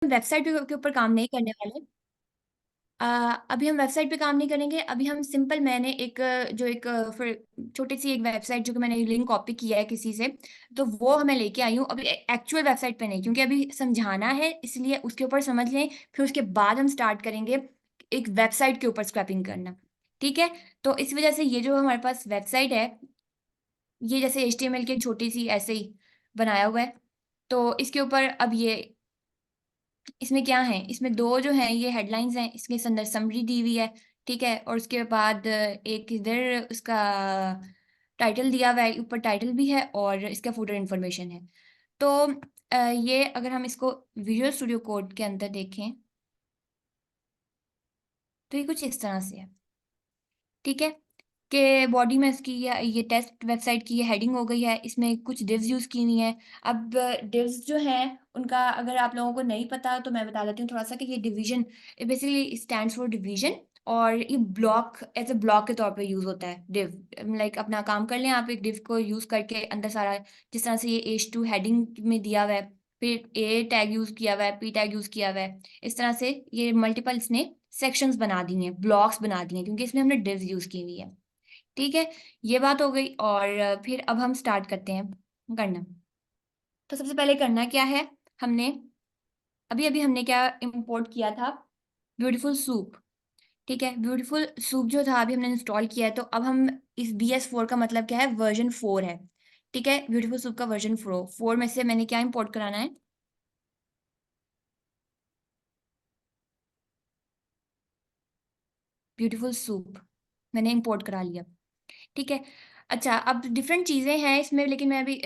Website के ऊपर काम नहीं करने वाले। अभी हम वेबसाइट पे काम नहीं करेंगे। अभी हम सिंपल, मैंने एक जो एक फिर छोटी सी एक वेबसाइट जो कि मैंने लिंक कॉपी किया है किसी से, तो वो मैं लेके आई हूँ। अभी एक्चुअल वेबसाइट पे नहीं, क्योंकि अभी समझाना है, इसलिए उसके ऊपर समझ लें, फिर उसके बाद हम स्टार्ट करेंगे एक वेबसाइट के ऊपर स्क्रैपिंग करना। ठीक है। तो इस वजह से ये जो हमारे पास वेबसाइट है, ये जैसे HTML की छोटी सी ऐसे ही बनाया हुआ है। तो इसके ऊपर अब ये, इसमें क्या है, इसमें दो जो हैं ये हेडलाइंस हैं, इसके अंदर समरी दी हुई है। ठीक है। और उसके बाद एक इधर उसका टाइटल दिया हुआ है, ऊपर टाइटल भी है और इसका फुटर इन्फॉर्मेशन है। तो ये अगर हम इसको विजुअल स्टूडियो कोड के अंदर देखें, तो ये कुछ इस तरह से है। ठीक है। कि बॉडी में इसकी ये टेस्ट वेबसाइट की ये हेडिंग हो गई है, इसमें कुछ डिव्स यूज़ की हुई हैं। अब डिव्स जो हैं उनका अगर आप लोगों को नहीं पता तो मैं बता देती हूँ थोड़ा सा, कि ये division basically stands for division, और ये ब्लॉक एज ए ब्लॉक के तौर पे यूज़ होता है डिव। लाइक अपना काम कर लें आप एक डिव को यूज़ करके, अंदर सारा जिस तरह से ये H2 हेडिंग में दिया हुआ है, फिर A टैग यूज़ किया हुआ है, P टैग यूज़ किया हुआ है, इस तरह से ये मल्टीपल इसने सेक्शंस बना दी हैं, ब्लॉक्स बना दिए हैं, क्योंकि इसमें हमने डिव्स यूज़ की हुई है। ठीक है। ये बात हो गई। और फिर अब हम स्टार्ट करते हैं करना। तो सबसे पहले करना क्या है, हमने अभी अभी हमने क्या इंपोर्ट किया था, ब्यूटीफुल सूप। ठीक है। ब्यूटीफुल सूप जो था अभी हमने इंस्टॉल किया है, तो अब हम इस BS4 का मतलब क्या है, वर्जन 4 है। ठीक है। ब्यूटीफुल सूप का वर्जन 4 में से मैंने क्या इंपोर्ट कराना है, ब्यूटीफुल सूप मैंने इंपोर्ट करा लिया। ठीक है। अच्छा, अब डिफरेंट चीज़ें हैं इसमें, लेकिन मैं अभी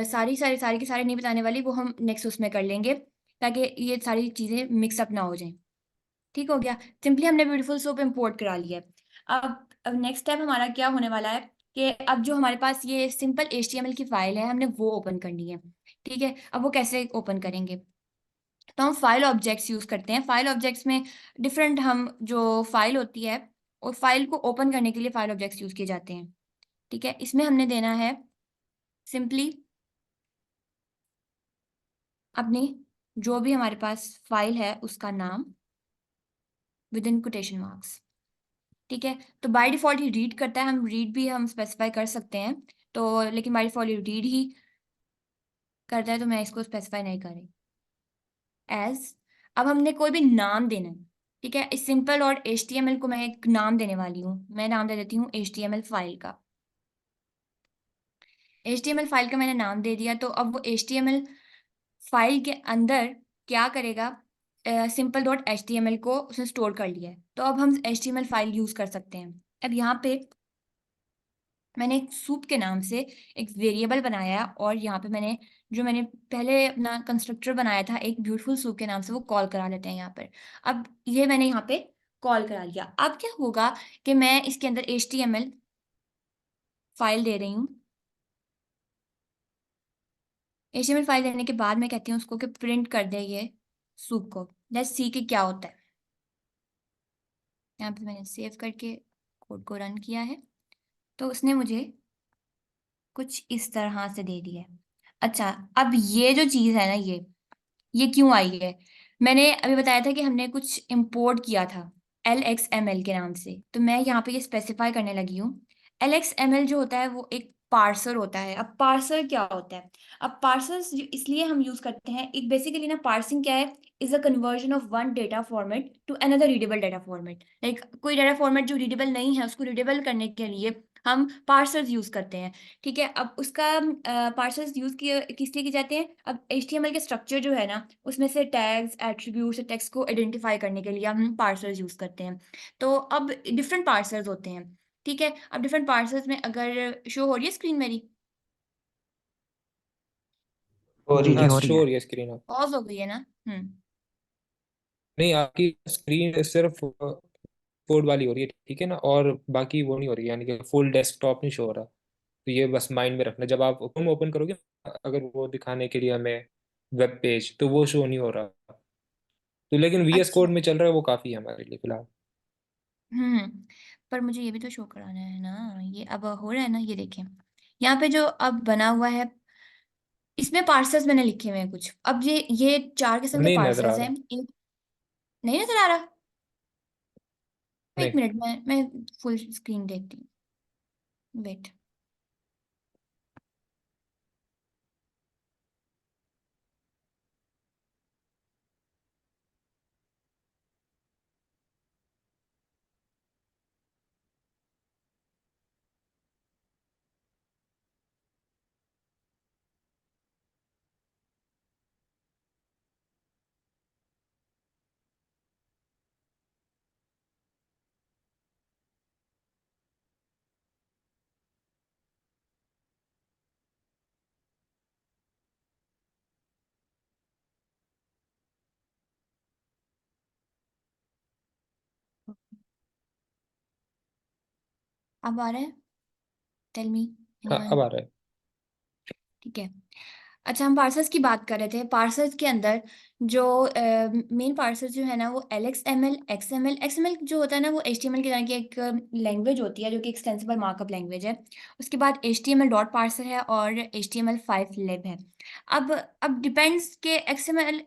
सारी की सारी नहीं बताने वाली, वो हम नेक्स्ट उसमें कर लेंगे, ताकि ये सारी चीज़ें मिक्स अप ना हो जाएँ। ठीक हो गया? सिंपली हमने ब्यूटीफुल सोप इम्पोर्ट करा लिया है। अब नेक्स्ट स्टेप हमारा क्या होने वाला है, कि अब जो हमारे पास ये सिंपल HTML की फ़ाइल है, हमने वो ओपन करनी है। ठीक है? अब वो कैसे ओपन करेंगे? तो हम फाइल ऑब्जेक्ट्स यूज़ करते हैं। फाइल ऑब्जेक्ट्स में डिफरेंट, हम जो फाइल होती है, और फाइल को ओपन करने के लिए फाइल ऑब्जेक्ट्स यूज़ किए जाते हैं। ठीक है। इसमें हमने देना है सिंपली अपनी जो भी हमारे पास फाइल है उसका नाम विद इन कोटेशन मार्क्स। ठीक है। तो बाय डिफ़ॉल्ट ये रीड करता है, हम रीड भी हम स्पेसिफाई कर सकते हैं। तो लेकिन बाय डिफ़ॉल्ट ये रीड ही करता है, तो मैं इसको स्पेसिफाई नहीं कर रही। एज़, अब हमने कोई भी नाम देना है। ठीक है। इस सिंपल और HTML को मैं एक नाम देने वाली हूँ। मैं नाम दे देती हूँ HTML फाइल का। HTML फाइल का मैंने नाम दे दिया, तो अब वो HTML फाइल के अंदर क्या करेगा, सिंपल डॉट HTML को उसने स्टोर कर लिया है, तो अब हम HTML फाइल यूज़ कर सकते हैं। अब यहाँ पे मैंने एक सूप के नाम से एक वेरिएबल बनाया, और यहाँ पे मैंने पहले अपना कंस्ट्रक्टर बनाया था एक ब्यूटीफुल सूप के नाम से, वो कॉल करा लेते हैं यहाँ पर। अब ये मैंने यहाँ पे कॉल करा लिया। अब क्या होगा कि मैं इसके अंदर HTML फाइल दे रही हूँ। HTML फाइल देने के बाद मैं कहती हूँ उसको कि प्रिंट कर दे ये सूप को। लेट्स सी कि क्या होता है। यहाँ पे मैंने सेव करके कोड को रन किया है, तो उसने मुझे कुछ इस तरह से दे दिया है। अच्छा, अब ये जो चीज़ है ना, ये क्यों आई है? मैंने अभी बताया था कि हमने कुछ इंपोर्ट किया था LXML के नाम से, तो मैं यहाँ पे ये स्पेसिफाई करने लगी हूँ। LXML जो होता है वो एक पार्सर होता है। अब पार्सर क्या होता है? अब पार्सर्स इसलिए हम यूज़ करते हैं, एक बेसिकली ना पार्सिंग क्या है, is a conversion of one data format to another readable data format. Like कोई डेटा फॉर्मेट जो रीडेबल नहीं है, उसको रीडेबल करने के लिए हम पार्सर्स यूज़ करते हैं। ठीक है। अब उसका पार्सर्स यूज़ किए किस लिए किए जाते हैं? अब HTML के स्ट्रक्चर जो है ना, उसमें से टैग्स, एट्रीब्यूट्स, टेक्स्ट को आइडेंटिफ़ाई करने के लिए हम पार्सर्स यूज़ करते हैं। तो अब डिफरेंट पार्सर्स होते हैं। ठीक है। अब डिफरेंट पार्सर्स में अगर शो हो रही है स्क्रीन मेरी? हो रही जी है। हो रही शो है। हो रही है स्क्रीन अब। पॉज़ हो गई है ना? नहीं, आपकी स्क्रीन सिर्फ कोड वाली हो रही है, ठीक है ना, और बाकी वो नहीं हो रही है, यानी कि फुल डेस्कटॉप नहीं शो हो रहा। तो ये बस माइंड में रखना, जब आप क्रोम ओपन करोगे अगर वो दिखाने के लिए हमें वेब पेज, तो वो शो नहीं हो रहा। तो लेकिन VS अच्छा। कोड में चल रहा है, वो काफ़ी है हमारे लिए फिलहाल। हुँ, पर मुझे ये भी तो शो कराना है ना, ये अब हो रहा है ना, ये देखें। यहाँ पे जो अब बना हुआ है, इसमें पार्सल्स मैंने लिखे हुए हैं कुछ। अब ये 4 किस्म के नहीं नजर आ पार्सल्स हैं। रहा। एक नहीं नजर आ रहा। नहीं। एक मिनट, मैं फुल स्क्रीन देखती हूँ। वेट। अब आ रहा है? टेल मी हाँ एनीवन। अब आ रहा है। ठीक है। अच्छा, हम पार्सल्स की बात कर रहे थे। पार्सल्स के अंदर जो मेन पार्सल्स जो है ना, वो LXML, XML। XML जो होता है ना, वो HTML की तरह की एक लैंग्वेज होती है, जो कि एक्सटेंसिबल मार्कअप लैंग्वेज है। उसके बाद HTML डॉट पार्सर है और HTML5 लिब है। अब डिपेंड्स के XML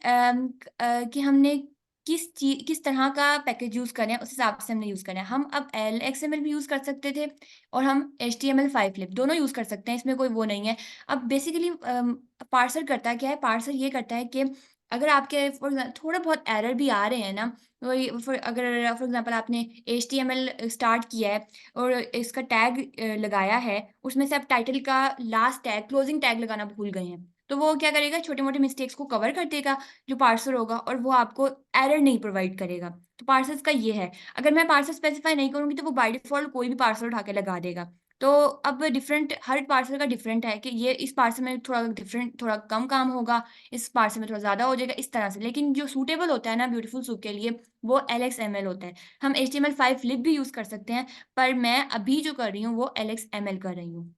कि हमने किस तरह का पैकेज यूज़ करें, उस हिसाब से हमने यूज़ करें। हम अब LXML भी यूज़ कर सकते थे और हम HTML5 लिब दोनों यूज़ कर सकते हैं, इसमें कोई वो नहीं है। अब बेसिकली पार्सर करता क्या है? पार्सर ये करता है कि अगर आपके थोड़ा बहुत एरर भी आ रहे हैं ना, वही अगर फॉर एग्जांपल आपने HTML स्टार्ट किया है और इसका टैग लगाया है, उसमें से आप टाइटल का लास्ट टैग, क्लोजिंग टैग लगाना भूल गए हैं, तो वो क्या करेगा? छोटे-मोटे मिस्टेक्स को कवर कर देगा, जो पार्सर होगा, और वो आपको एरर नहीं प्रोवाइड करेगा। तो पार्सर्स का ये है। अगर मैं पार्सर स्पेसिफाई नहीं करूँगी, तो वो बाय डिफ़ॉल्ट कोई भी पार्सर उठा के लगा देगा। तो अब डिफरेंट, हर पार्सल का डिफरेंट है कि ये इस पार्सल में थोड़ा डिफरेंट, थोड़ा कम काम होगा, इस पार्सल में थोड़ा ज़्यादा हो जाएगा, इस तरह से। लेकिन जो सूटेबल होता है ना ब्यूटीफुल सूप के लिए, वो LXML होता है। हम HTML5 लिब भी यूज़ कर सकते हैं, पर मैं अभी जो कर रही हूँ वो LXML कर रही हूँ।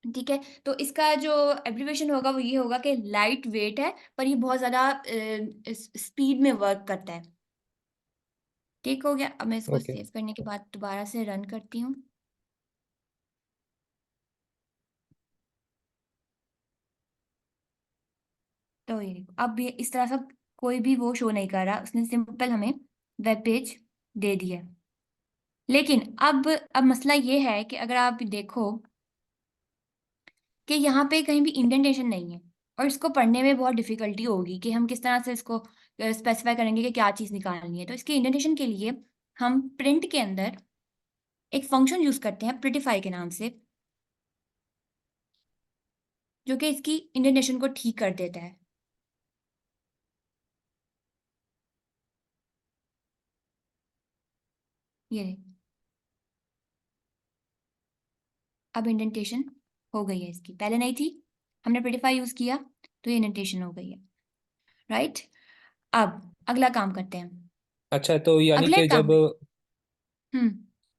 ठीक है? तो इसका जो एब्रिविएशन होगा वो ये होगा कि लाइट वेट है, पर ये बहुत ज़्यादा स्पीड में वर्क करता है। ठीक हो गया? अब मैं इसको ओके। सेव करने के बाद दोबारा से रन करती हूँ। तो ये देखो, अब ये इस तरह से कोई भी वो शो नहीं कर रहा, उसने सिंपल हमें वेब पेज दे दिया है। लेकिन अब मसला ये है कि अगर आप देखो कि यहाँ पे कहीं भी इंडेंटेशन नहीं है, और इसको पढ़ने में बहुत डिफ़िकल्टी होगी कि हम किस तरह से इसको स्पेसिफ़ाई करेंगे कि क्या चीज़ निकालनी है। तो इसके इंडेंटेशन के लिए हम प्रिंट के अंदर एक फ़ंक्शन यूज़ करते हैं प्रिटिफाई के नाम से, जो कि इसकी इंडेंटेशन को ठीक कर देता है। ये अब इंडेंटेशन हो गई है इसकी, पहले नहीं थी, हमने प्रिटिफाई यूज़ किया, तो ये इंडेंटेशन हो गई है, राइट? अब अगला काम करते हैं। अच्छा तो यानी अगले कि काम हुँ,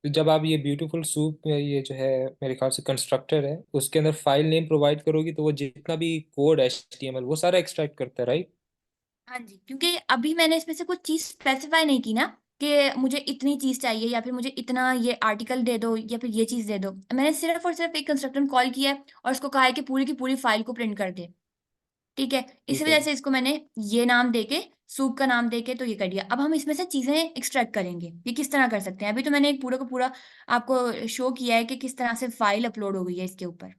जब आप ये ब्यूटीफुल सूप में ये जो है मेरे ख्याल से कंस्ट्रक्टर है उसके अंदर फाइल नेम प्रोवाइड करोगी तो वो जितना भी कोड HTML वो सारा एक्सट्रैक्ट करता है राइट। हाँ जी, क्योंकि अभी मैंने इसमें से कुछ चीज़ स्पेसिफ़ाई नहीं की ना, कि मुझे इतनी चीज़ चाहिए या फिर मुझे इतना ये आर्टिकल दे दो या फिर ये चीज़ दे दो। मैंने सिर्फ़ और सिर्फ़ एक कंस्ट्रक्टर को कॉल किया है और उसको कहा है कि पूरी की पूरी फ़ाइल को प्रिंट कर दे, ठीक है? इसी ठीक वज़ह है। से इसको मैंने ये नाम देके, सूप का नाम देके तो ये कर दिया। अब हम इसमें से चीज़ें एक्सट्रैक्ट करेंगे। ये किस तरह कर सकते हैं? अभी तो मैंने एक पूरा का पूरा आपको शो किया है कि किस तरह से फ़ाइल अपलोड हो गई है इसके ऊपर,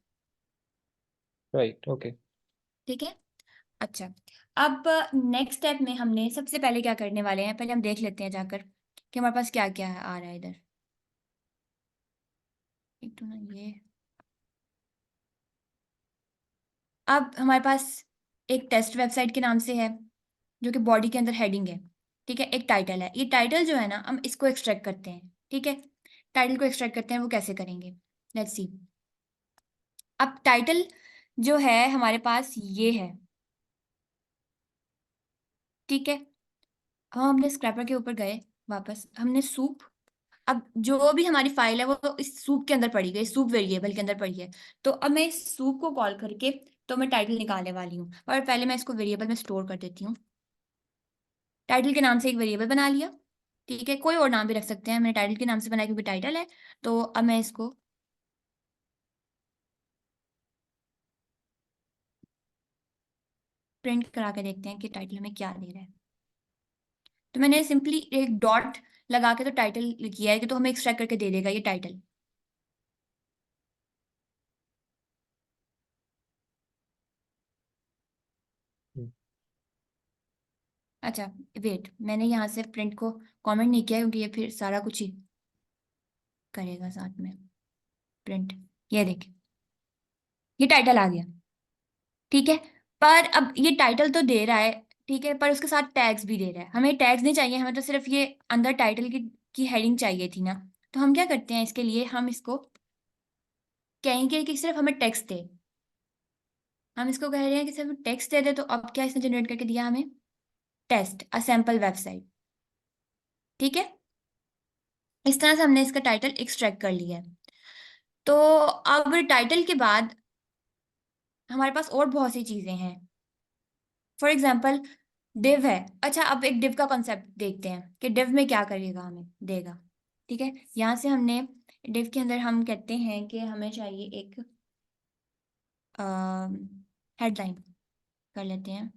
राइट ओके। ठीक है? अच्छा, अब नेक्स्ट स्टेप में हमने सबसे पहले क्या करने वाले हैं, पहले हम देख लेते हैं जाकर कि हमारे पास क्या-क्या आ रहा है इधर। एक तो ना ये, अब हमारे पास एक टेस्ट वेबसाइट के नाम से है, जो कि बॉडी के अंदर हेडिंग है, ठीक है? एक टाइटल है। ये टाइटल जो है ना, हम इसको एक्सट्रैक्ट करते हैं, ठीक है? टाइटल को एक्सट्रैक्ट करते हैं, वो कैसे करेंगे? Let's see. अब टाइटल जो है हमारे पास ये है, ठीक है? अब हम अपने स्क्रैपर के ऊपर गए वापस, हमने सूप, अब जो भी हमारी फ़ाइल है वो इस सूप के अंदर पड़ी है, इस सूप वेरिएबल के अंदर पड़ी है। तो अब मैं इस सूप को कॉल करके तो मैं टाइटल निकालने वाली हूँ। और पहले मैं इसको वेरिएबल में स्टोर कर देती हूँ। टाइटल के नाम से एक वेरिएबल बना लिया, ठीक है? कोई और नाम भी रख सकते हैं, मैंने टाइटल के नाम से बनाया क्योंकि टाइटल है। तो अब मैं इसको प्रिंट करा के देखते हैं कि टाइटल हमें क्या दे रहा है। तो मैंने सिंपली एक डॉट लगा के तो टाइटल किया है कि तो हमें एक्सट्रैक्ट करके दे देगा ये टाइटल। हम्म। अच्छा वेट, मैंने यहाँ से प्रिंट को कमेंट नहीं किया क्योंकि ये फिर सारा कुछ ही करेगा साथ में। प्रिंट, ये देख, ये टाइटल आ गया। ठीक है, पर अब ये टाइटल तो दे रहा है, ठीक है, पर उसके साथ टैग्स भी दे रहा है। हमें टैग्स नहीं चाहिए, हमें तो सिर्फ ये अंदर टाइटल की हेडिंग चाहिए थी ना। तो हम क्या करते हैं, इसके लिए हम इसको कहेंगे कि सिर्फ हमें टेक्स्ट दे। हम इसको कह रहे हैं कि सिर्फ टेक्स्ट दे दे। तो अब क्या इसने जनरेट करके दिया हमें, टेस्ट अ सैम्पल वेबसाइट। ठीक है, इस तरह से हमने इसका टाइटल एक्सट्रैक्ट कर लिया है। तो अब टाइटल के बाद हमारे पास और बहुत सी चीजें हैं। फॉर एग्जाम्पल डिव है। अच्छा, अब एक डिव का कॉन्सेप्ट देखते हैं कि डिव में क्या करेगा, हमें देगा। ठीक है, यहाँ से हमने डिव के अंदर हम कहते हैं कि हमें चाहिए एक हेडलाइन कर लेते हैं।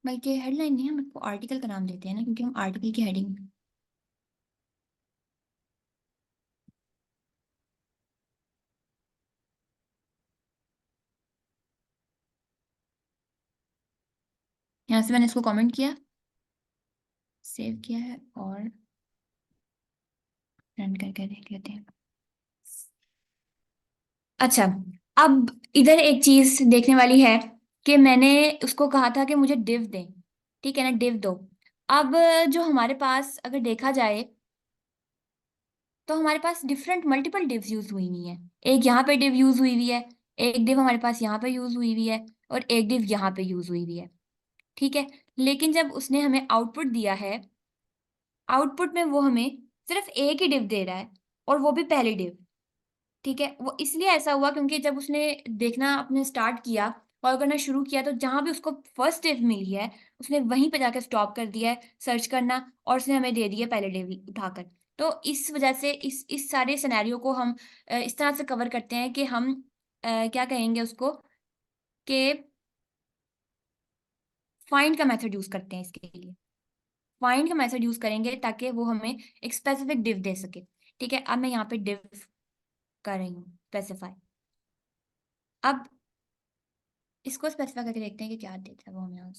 बल्कि हेडलाइन नहीं, हम इसको आर्टिकल का नाम देते हैं ना, क्योंकि हम आर्टिकल की हेडिंग। यहाँ से मैंने इसको कमेंट किया, सेव किया है और रन करके देख लेते हैं। अच्छा, अब इधर एक चीज देखने वाली है कि मैंने उसको कहा था कि मुझे डिव दें। ठीक है ना, डिव दो। अब जो हमारे पास अगर देखा जाए तो हमारे पास डिफरेंट मल्टीपल डिव्स यूज हुई हुई है। एक यहाँ पे डिव यूज हुई हुई है, एक डिव हमारे पास यहाँ पे यूज हुई हुई है, और एक डिव यहाँ पे यूज हुई हुई है। ठीक है, लेकिन जब उसने हमें आउटपुट दिया है, आउटपुट में वो हमें सिर्फ एक ही डिव दे रहा है, और वो भी पहली डिव। ठीक है, वो इसलिए ऐसा हुआ क्योंकि जब उसने देखना अपने स्टार्ट किया, कॉल करना शुरू किया, तो जहां भी उसको फर्स्ट डिव मिली है उसने वहीं पे जाकर स्टॉप कर दिया है सर्च करना, और उसने हमें दे दिया पहले डिव उठाकर। तो इस वजह से इस सारे सिनेरियो को हम इस तरह से कवर करते हैं कि हम क्या कहेंगे उसको, कि फाइंड का मेथड यूज करते हैं इसके लिए। फाइंड का मेथड यूज करेंगे ताकि वो हमें एक स्पेसिफिक डिव दे सके। ठीक है, अब मैं यहाँ पे डिव कर रही हूँ स्पेसिफाई। अब इसको स्पेसिफाई करके देखते हैं कि क्या देता है वो हमें।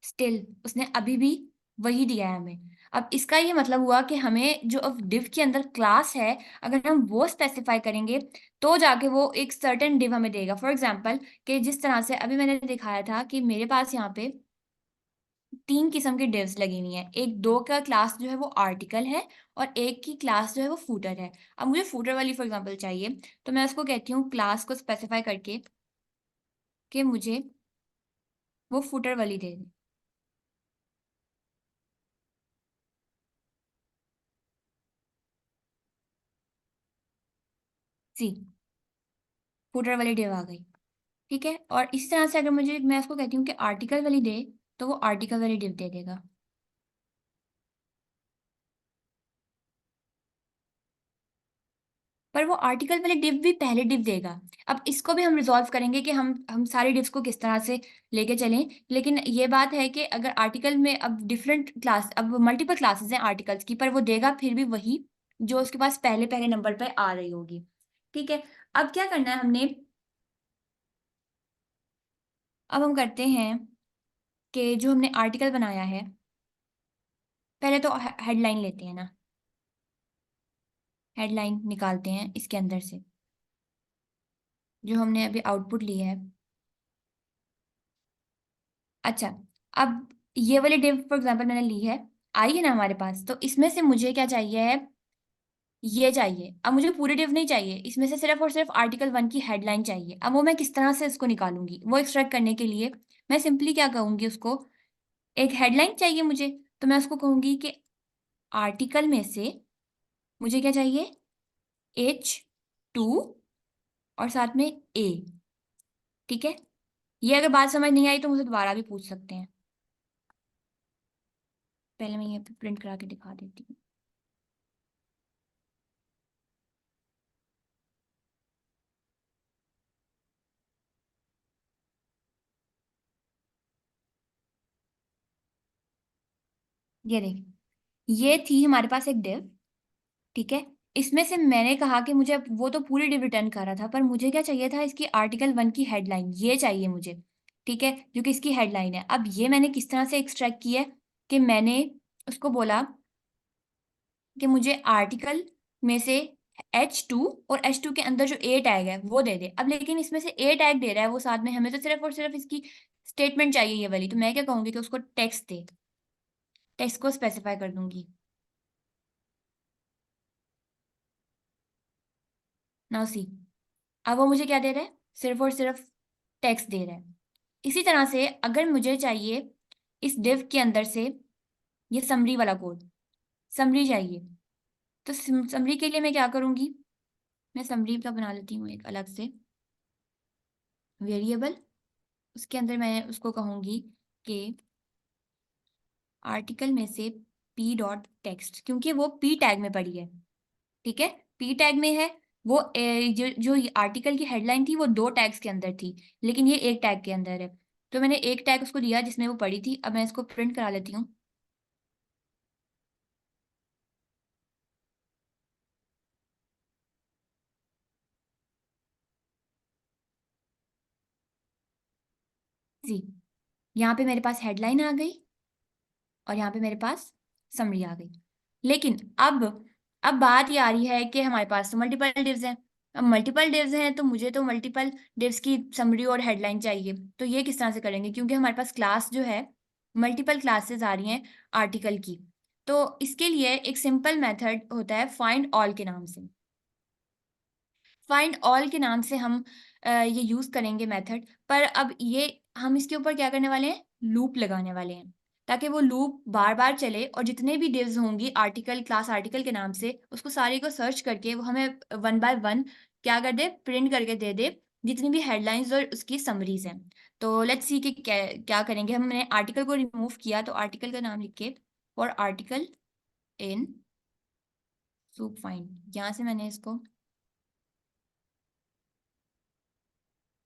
स्टिल उसने अभी भी वही दिया है हमें। अब इसका ये मतलब हुआ कि हमें जो अब डिव के अंदर क्लास है, अगर हम वो स्पेसिफाई करेंगे तो जाके वो एक सर्टेन डिव हमें देगा। फॉर एग्जांपल, कि जिस तरह से अभी मैंने दिखाया था कि मेरे पास यहाँ पे तीन किस्म की डिव्स लगी हुई हैं। एक दो का क्लास जो है वो आर्टिकल है, और एक की क्लास जो है वो फूटर है। अब मुझे फूटर वाली फॉर एग्जांपल चाहिए, तो मैं उसको कहती हूँ क्लास को स्पेसिफाई करके कि मुझे वो फूटर वाली दे दे। सी, फूटर वाली डिव आ गई। ठीक है, और इस तरह से अगर मुझे, मैं उसको कहती हूँ कि आर्टिकल वाली दे, तो वो आर्टिकल वाली डिव दे देगा। पर वो आर्टिकल वाली डिव भी पहले डिव देगा। अब इसको भी हम रिजॉल्व करेंगे कि हम सारी डिव्स को किस तरह से लेके चलें। लेकिन ये बात है कि अगर आर्टिकल में अब डिफरेंट क्लास, अब मल्टीपल क्लासेस हैं आर्टिकल्स की, पर वो देगा फिर भी वही जो उसके पास पहले पहले नंबर पे आ रही होगी। ठीक है, अब क्या करना है हमने, अब हम करते हैं कि जो हमने आर्टिकल बनाया है, पहले तो हेडलाइन लेते हैं ना। हेडलाइन निकालते हैं इसके अंदर से, जो हमने अभी आउटपुट लिया है। अच्छा, अब ये वाली डिव फॉर एग्जांपल मैंने ली है, आई है ना हमारे पास, तो इसमें से मुझे क्या चाहिए है, ये चाहिए। अब मुझे पूरी डिव नहीं चाहिए, इसमें से सिर्फ और सिर्फ आर्टिकल 1 की हेडलाइन चाहिए। अब वो मैं किस तरह से इसको निकालूंगी, वो एक्सट्रैक्ट करने के लिए मैं सिंपली क्या कहूंगी उसको, एक हेडलाइन चाहिए मुझे, तो मैं उसको कहूंगी कि आर्टिकल में से मुझे क्या चाहिए, H2 और साथ में A। ठीक है, ये अगर बात समझ नहीं आई तो मुझसे दोबारा भी पूछ सकते हैं। पहले मैं ये प्रिंट करा के दिखा देती हूँ। ये देखिए, ये थी हमारे पास एक डिव, ठीक है। इसमें से मैंने कहा कि मुझे, वो तो पूरी डिव रिटर्न कर रहा था, पर मुझे क्या चाहिए था, इसकी आर्टिकल 1 की हेडलाइन, ये चाहिए मुझे, ठीक है, जो कि इसकी हेडलाइन है। अब ये मैंने किस तरह से एक्सट्रैक्ट किया है कि मैंने उसको बोला कि मुझे आर्टिकल में से H2 और H2 के अंदर जो ए टैग है वो दे दे। अब लेकिन इसमें से ए टैग दे रहा है वो साथ में, हमें तो सिर्फ और सिर्फ इसकी स्टेटमेंट चाहिए ये वाली। तो मैं क्या कहूंगी कि उसको टेक्स्ट दे, टेक्स्ट को स्पेसिफाई कर दूंगी। नाउ सी, अब वो मुझे क्या दे रहा है, सिर्फ और सिर्फ टेक्स्ट दे रहा है। इसी तरह से अगर मुझे चाहिए इस डिव के अंदर से ये समरी वाला कोड, समरी चाहिए, तो समरी के लिए मैं क्या करूंगी, मैं समरी का बना लेती हूँ एक अलग से वेरिएबल। उसके अंदर मैं उसको कहूंगी कि आर्टिकल में से पी डॉट टेक्स्ट, क्योंकि वो पी टैग में पड़ी है, ठीक है, पी टैग में है। वो जो आर्टिकल की हेडलाइन थी वो 2 टैग्स के अंदर थी, लेकिन ये एक टैग के अंदर है। तो मैंने एक टैग उसको दिया जिसमें वो पड़ी थी। अब मैं इसको प्रिंट करा लेती हूँ। जी, यहाँ पे मेरे पास हेडलाइन आ गई और यहाँ पे मेरे पास समरी आ गई। लेकिन अब बात ये आ रही है कि हमारे पास तो मल्टीपल डिव्स हैं। अब मल्टीपल डिव्स हैं तो मुझे तो मल्टीपल डिव्स की समरी और हेडलाइन चाहिए। तो ये किस तरह से करेंगे, क्योंकि हमारे पास क्लास जो है, मल्टीपल क्लासेस आ रही हैं आर्टिकल की। तो इसके लिए एक सिंपल मेथड होता है फाइंड ऑल के नाम से। फाइंड ऑल के नाम से हम ये यूज करेंगे मेथड। पर अब ये हम इसके ऊपर क्या करने वाले हैं, लूप लगाने वाले हैं, ताकि वो लूप बार बार चले और जितने भी डिव्स होंगी आर्टिकल, क्लास आर्टिकल के नाम से, उसको सारे को सर्च करके वो हमें 1 बाय 1 क्या कर दे, प्रिंट करके दे दे, जितनी भी हेडलाइंस और उसकी समरीज हैं। तो लेट्स सी कि क्या करेंगे। हमने आर्टिकल को रिमूव किया, तो आर्टिकल का नाम लिख के for article in soup find, यहाँ से मैंने इसको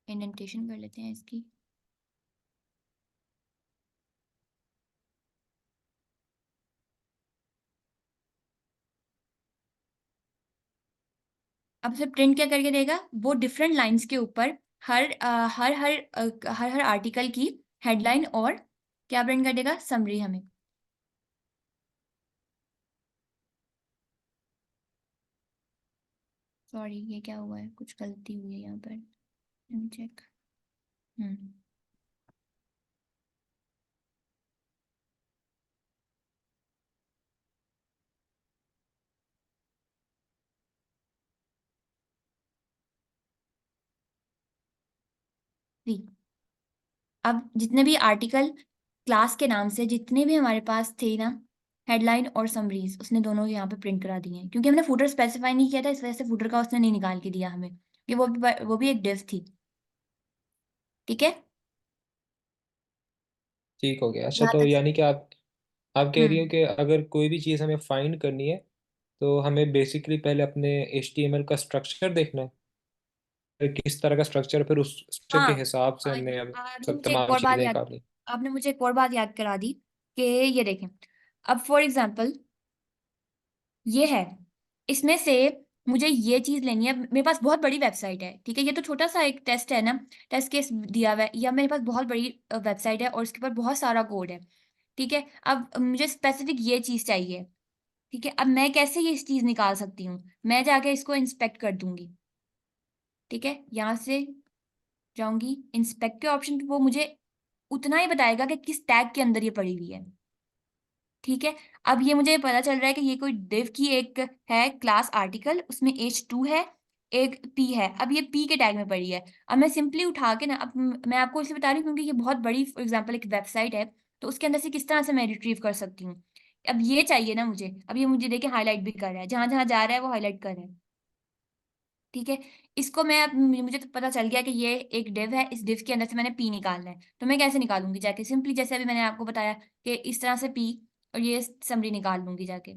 इंडेंटेशन कर लेते हैं इसकी। अब उसे प्रिंट क्या करके देगा, वो डिफरेंट लाइंस के ऊपर हर आर्टिकल की हेडलाइन और क्या प्रिंट कर देगा, समरी हमें। सॉरी, ये क्या हुआ है, कुछ गलती हुई है यहाँ पर, चेक। हम्म जी, अब जितने भी आर्टिकल क्लास के नाम से जितने भी हमारे पास थे ना, हेडलाइन और समरीज, उसने दोनों यहाँ पे प्रिंट करा दिए हैं। क्योंकि हमने फुटर स्पेसिफाई नहीं किया था, इस वजह से फुटर का उसने नहीं निकाल के दिया हमें, कि वो भी एक डिव थी, ठीक है। ठीक हो गया। अच्छा, यहाँ तो तक यानी कि आप कह रही हो हम्म कि अगर कोई भी चीज़ हमें फाइंड करनी है तो हमें बेसिकली पहले अपने HTML का स्ट्रक्चर देखना है, फिर किस तरह का स्ट्रक्चर, फिर उस स्ट्रक्चर के हाँ, हिसाब से हमने अब आपने सब मुझे एक तमाम और बात चीज़ें याद निकालनी। आपने मुझे एक और बात याद करा दी कि ये देखें, अब फॉर एग्जांपल ये है, इसमें से मुझे ये चीज लेनी है। मेरे पास बहुत बड़ी वेबसाइट है, ठीक है, ये तो छोटा सा एक टेस्ट है ना, टेस्ट केस दिया हुआ है, या मेरे पास बहुत बड़ी वेबसाइट है और इसके ऊपर बहुत सारा कोड है, ठीक है। अब मुझे स्पेसिफिक ये चीज चाहिए, ठीक है। अब मैं कैसे ये इस चीज निकाल सकती हूँ, मैं जाके इसको इंस्पेक्ट कर दूंगी, ठीक है, यहाँ से जाऊंगी इंस्पेक्ट के ऑप्शन पे, वो मुझे उतना ही बताएगा कि किस टैग के अंदर ये पड़ी हुई है, ठीक है। अब ये मुझे पता चल रहा है कि ये कोई डिव की एक है क्लास आर्टिकल, उसमें H2 है, एक P है। अब ये P के टैग में पड़ी है। अब मैं सिंपली उठा के ना, अब मैं आपको इसलिए बता रही हूँ क्योंकि ये बहुत बड़ी फॉर एग्जांपल एक वेबसाइट है, तो उसके अंदर से किस तरह से मैं रिट्रीव कर सकती हूँ। अब ये चाहिए ना मुझे, अब ये मुझे देखिए हाईलाइट भी कर रहा है, जहां जहां जा रहा है वो हाईलाइट कर रहा है। ठीक है। इसको मैं अब मुझे तो पता चल गया कि ये एक डिव है, इस डिव के अंदर से मैंने पी निकालना है, तो मैं कैसे निकालूंगी जाके? सिंपली जैसे अभी मैंने आपको बताया कि इस तरह से पी और ये समरी निकाल लूंगी जाके।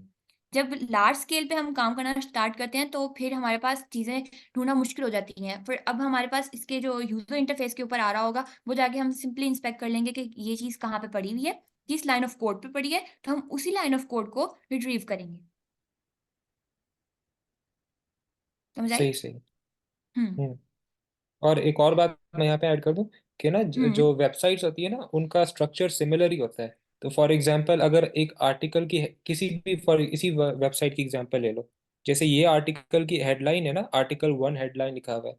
जब लार्ज स्केल पे हम काम करना स्टार्ट करते हैं तो फिर हमारे पास चीज़ें ढूंढना मुश्किल हो जाती हैं। फिर अब हमारे पास इसके जो यूजर इंटरफेस के ऊपर आ रहा होगा, वो जाके हम सिंपली इंस्पेक्ट कर लेंगे कि ये चीज़ कहाँ पे पड़ी हुई है, किस लाइन ऑफ कोड पे पड़ी है, तो हम उसी लाइन ऑफ कोड को रिट्रीव करेंगे। समझ आई? सही सही। हम्म। हम्म। और एक और बात मैं यहाँ पे ऐड कर दूं कि ना हम्म। जो वेबसाइट्स होती है ना उनका स्ट्रक्चर सिमिलर ही होता है। तो फॉर एग्जांपल अगर एक आर्टिकल की किसी भी फॉर इसी वेबसाइट की एग्जांपल ले लो। जैसे ये आर्टिकल की हेडलाइन है ना, आर्टिकल 1 हेडलाइन लिखा हुआ है।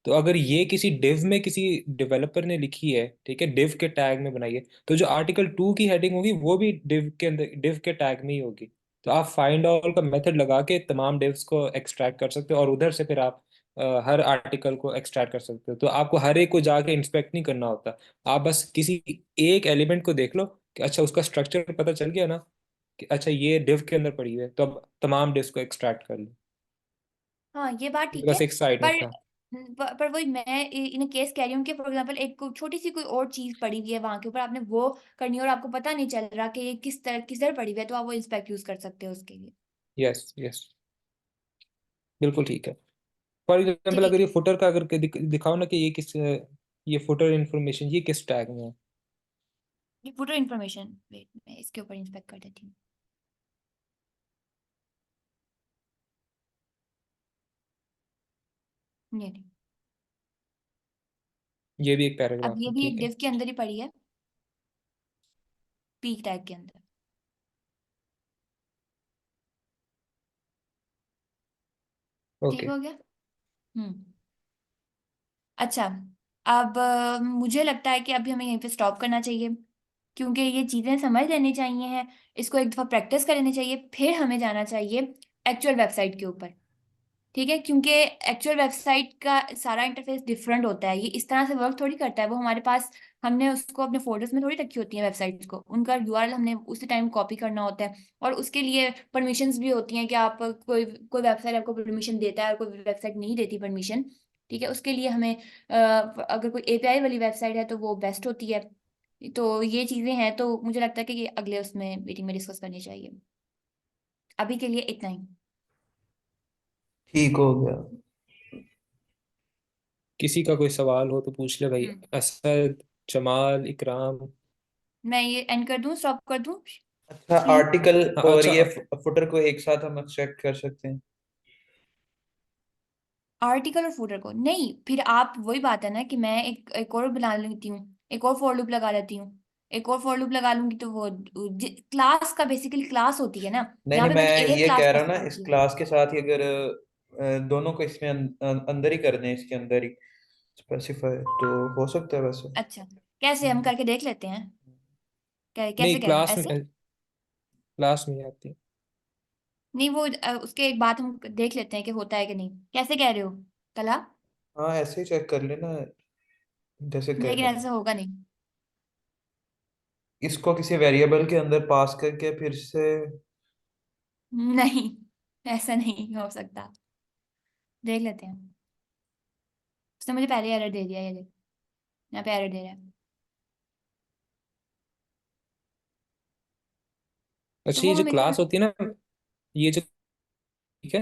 तो अगर ये किसी डिव में किसी डेवलपर ने लिखी है, ठीक है, डिव के टैग में बनाई है, तो जो आर्टिकल 2 की हेडिंग होगी वो भी डिव के अंदर डिव के टैग में ही होगी। तो आप फाइंड ऑल का मेथड लगा के तमाम डिव्स को एक्सट्रैक्ट कर सकते हो और उधर से फिर आप हर आर्टिकल को एक्सट्रैक्ट कर सकते हो। तो आपको हर एक को जाके इंस्पेक्ट नहीं करना होता। आप बस किसी एक एलिमेंट को देख लो कि अच्छा उसका स्ट्रक्चर पता चल गया ना, कि अच्छा ये डिव के अंदर पड़ी हुई है, तो अब तमाम डिव्स को एक्सट्रैक्ट कर लो। हाँ, ये बात ये ठीक है। बस एक साइड पर नोट था। पर वही मैं इन केस कह रही हूँ कि फॉर एग्जांपल एक छोटी सी कोई और चीज पड़ी हुई है वहां के ऊपर, आपने वो करनी है और आपको पता नहीं चल रहा कि ये किस तरह पड़ी हुई है, तो आप वो इंस्पेक्ट यूज कर सकते हो उसके लिए। यस यस, बिल्कुल ठीक है। फॉर एग्जाम्पल ठीक अगर ये है। फुटर का अगर दिखाओ ना कि ये किस ये फुटर इंफॉर्मेशन ये किस टैग में है। ये फुटर इन्फॉर्मेशन, वेट मैं इसके ऊपर इंस्पेक्ट कर देती हूँ। ये नहीं। ये भी एक अब पैराग्राफ ये है, भी एक ठीक है। डिव के अंदर ही पड़ी है, पी टैग के अंदर। ठीक ओके। हो गया। हम्म। अच्छा, अब मुझे लगता है कि अभी हमें यहीं पे स्टॉप करना चाहिए, क्योंकि ये चीज़ें समझ लेनी चाहिए हैं, इसको एक दफ़ा प्रैक्टिस कर लेनी चाहिए, फिर हमें जाना चाहिए एक्चुअल वेबसाइट के ऊपर। ठीक है, क्योंकि एक्चुअल वेबसाइट का सारा इंटरफेस डिफरेंट होता है, ये इस तरह से वर्क थोड़ी करता है। वो हमारे पास, हमने उसको अपने फोल्डर्स में थोड़ी रखी होती है वेबसाइट्स को, उनका यूआरएल हमने उसी टाइम कॉपी करना होता है, और उसके लिए परमिशंस भी होती हैं कि आप कोई कोई वेबसाइट आपको परमिशन देता है और कोई वेबसाइट नहीं देती परमिशन। ठीक है, उसके लिए हमें अगर कोई एपीआई वाली वेबसाइट है तो वो बेस्ट होती है। तो ये चीज़ें हैं, तो मुझे लगता है कि ये अगले उसमें मीटिंग में डिस्कस करनी चाहिए। अभी के लिए इतना ही। ठीक हो गया। किसी का कोई सवाल हो तो पूछ ले भाई। हम्म। असद, जमाल, इकराम। मैं ये एंड कर दूं, स्टॉप कर दूं अच्छा, स्क्रीन? आर्टिकल हाँ और अच्छा। ये फुटर को एक साथ हम एक्सट्रैक्ट कर सकते हैं? आर्टिकल और फूटर को नहीं, फिर आप वही बात है ना कि मैं एक और बना लेती हूँ, एक और फॉर लूप लगा लेती हूँ। एक और फॉर लूप लगा लूंगी तो वो क्लास का बेसिकली क्लास होती है ना, नहीं यहाँ नहीं, पे मेरी मैं एक ये क्लास कह रहा ना, पॉसिबल इस होती है। क्लास के साथ ही अगर दोनों को इसमें अंदर ही कर दें, इसके अंदर ही स्पेसिफाई, तो हो सकता है वैसे। अच्छा, कैसे हम करके देख लेते हैं? कैसे नहीं, कह रहे हो, क्लास में ऐसे? क्लास में आती। नहीं, वो उसके एक बात हम देख लेते हैं कि होता है कि नहीं। कैसे कह रहे हो, कला? हाँ, ऐसे ही चेक कर लेना, जैसे कर लेकिन रहे हैं। ऐसा होगा नहीं। इसको किसी वेरिएबल के अंदर पास करके फिर से। नहीं, ऐसा नहीं हो सकता। देख लेते हैं। उसने मुझे पहले एरर दे दिया, ये देख, यहाँ पे एरर दे रहा है। तो अच्छा, वो ये जो हम एक क्लास होती है ना, ये जो, ठीक है,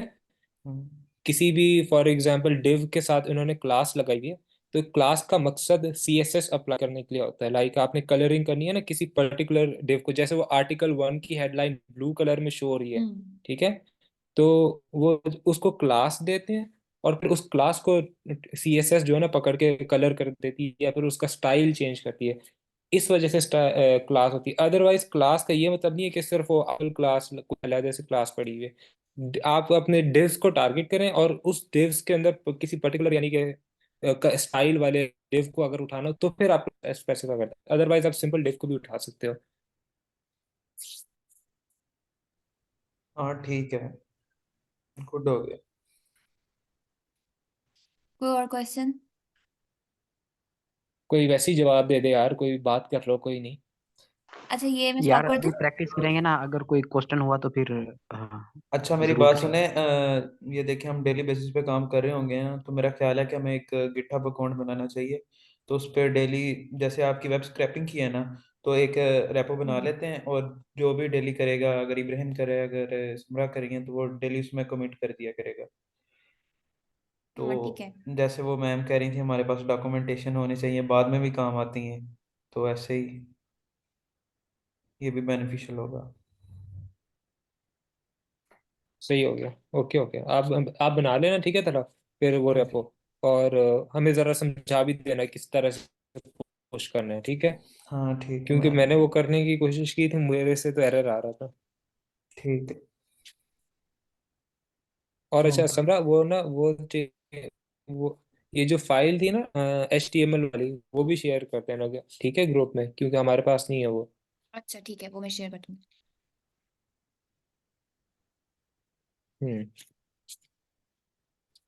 हम्म, किसी भी फॉर एग्जांपल डिव के साथ उन्होंने क्लास लगाई है। तो क्लास का मकसद सीएसएस अप्लाई करने के लिए होता है। लाइक आपने कलरिंग करनी है ना किसी पर्टिकुलर डिव को, जैसे वो आर्टिकल 1 की हेडलाइन ब्लू कलर में शो हो रही है, हम्म। ठीक है। तो वो उसको क्लास देते हैं और फिर उस क्लास को सीएसएस जो है ना पकड़ के कलर कर देती है या फिर उसका स्टाइल चेंज करती है। इस वजह से क्लास होती है। अदरवाइज क्लास का ये मतलब नहीं है कि सिर्फ वो अपल क्लास को अलग से क्लास पड़ी हुई है। आप अपने डिव्स को टारगेट करें और उस डिव्स के अंदर किसी पर्टिकुलर यानी कि स्टाइल वाले डिव को अगर उठाना हो तो फिर आप स्पेसिफाई करते हैं। अदरवाइज आप सिंपल डिव को भी उठा सकते हो। हाँ ठीक है, गुड हो गया। कोई और क्वेश्चन? कोई वैसे ही जवाब दे दे यार, कोई बात कर लो, कोई नहीं। अच्छा ये मैं यार स्टॉप कर अभी दूं? प्रैक्टिस करेंगे ना, अगर कोई क्वेश्चन हुआ तो फिर अच्छा मेरी जरूर बात करेंगे। सुने, ये देखिए हम डेली बेसिस पे काम कर रहे होंगे ना, तो मेरा ख्याल है कि हमें एक गिटहब अकाउंट बनाना चाहिए। तो उस पर डेली, जैसे आपकी वेब स्क्रैपिंग की है ना, तो एक रेपो बना लेते हैं, और जो भी डेली करेगा, अगर इब्राहिम करे, अगर सिमरा करेंगे, तो वो डेली उसमें कमिट कर दिया करेगा। हाँ ठीक तो है। जैसे वो मैम कह रही थी हमारे पास डॉक्यूमेंटेशन होनी चाहिए, बाद में भी काम आती हैं, तो ऐसे ही ये भी बेनिफिशियल होगा। सही हो गया। ओके ओके, आप बना लेना, ठीक है तरह, फिर वो ठीक रेपो। और हमें ज़रा समझा भी देना किस तरह से पुश करना है, ठीक है? हाँ ठीक है, क्योंकि मैं मैंने वो करने की कोशिश की थी, मेरे से तो एरर आ रहा था। ठीक है। और नो अच्छा प्रॉब्लम। समरा, वो ये जो फाइल थी ना, HTML वाली, वो भी शेयर कर देना क्या, ठीक है, ग्रुप में, क्योंकि हमारे पास नहीं है वो। अच्छा ठीक है, वो मैं शेयर कर दूंगी। हम्म।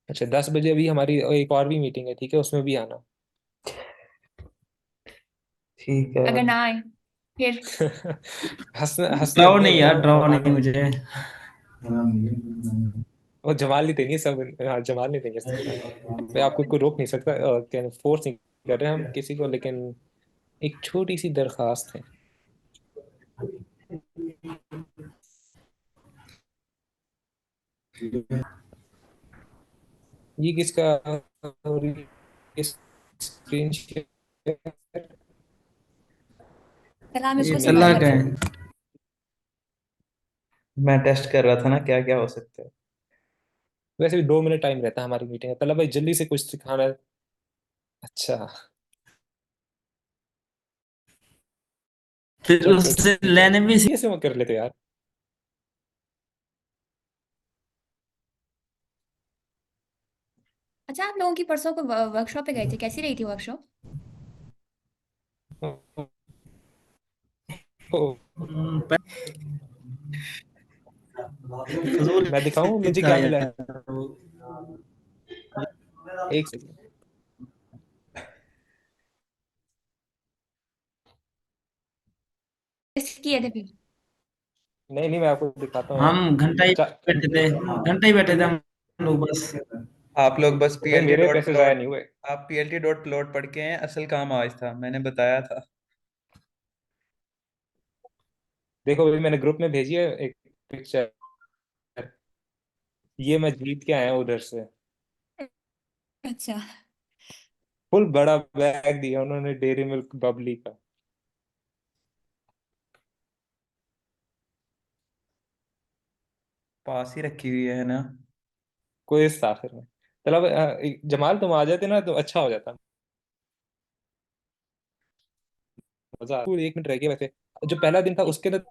अच्छा, 10 बजे अभी हमारी एक और भी मीटिंग है, ठीक है, उसमें भी आना। ठीक है। अगर ना आए फिर? हंसने हंसने ड्रॉ दो नहीं यार, यार, ड्रॉ आ नहीं जाओ। मुझे। वो जमाल नहीं देंगे सब, हाँ जमाल नहीं देंगे सब। मैं आपको कोई रोक नहीं सकता, क्या फोर्स नहीं कर रहे हैं हम किसी को, लेकिन एक छोटी सी दरखास्त है। ये किसका, और ये स्क्रीन शेयर। सलाम ये इसको से बात तल्ला कर का रही हूँ। है। मैं टेस्ट कर रहा था ना क्या क्या हो सकता है। वैसे भी 2 मिनट टाइम रहता है हमारी मीटिंग का, तलब भाई जल्दी से कुछ सिखाना है। अच्छा, फिर चलो उससे ठीक है, लेने भी ये से वो कर लेते यार। अच्छा आप लोगों की परसों को वर्कशॉप पे गए थे, कैसी रही थी वर्कशॉप? ओ, फजूल मैं दिखाऊं मुझे था क्या मिला है? यार वो। एक सेकंड। कैसे किए थे फिर? नहीं नहीं, मैं आपको दिखाता हूँ यार। हम घंटा ही अच्छा, बैठे थे, घंटा ही बैठे थे हम लोग बस। आप लोग बस भाई पीएलटी मेरे डॉट पैसे जाया प्लॉट नहीं हुए। आप पीएलटी डॉट प्लॉट पढ़ के हैं, असल काम आज था, मैंने बताया था। देखो भाई, मैंने ग्रुप में भेजी है एक पिक्चर, ये मैं जीत के आया हूँ उधर से। अच्छा। फुल बड़ा बैग दिया उन्होंने, डेयरी मिल्क बबली का। पास ही रखी हुई है ना। कोई इस आखिर में, चलो जमाल तुम आ जाते ना तो अच्छा हो जाता, मजा आता। 1 मिनट रह गया वैसे, जो पहला दिन था उसके अंदर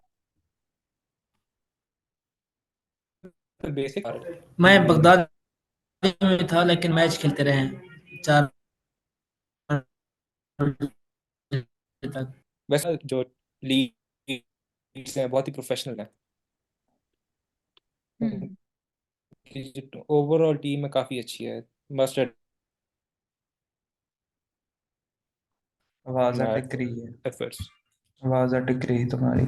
बेसिक। मैं बगदाद में था लेकिन मैच खेलते रहे 4 तक। वैसे जो लीड्स हैं बहुत ही प्रोफेशनल है, हम्म। ओवरऑल टीम में काफी अच्छी है, मस्ट आवाज अटक एडमायर रही है। एफर्ट्स। आवाज अटक रही है तुम्हारी।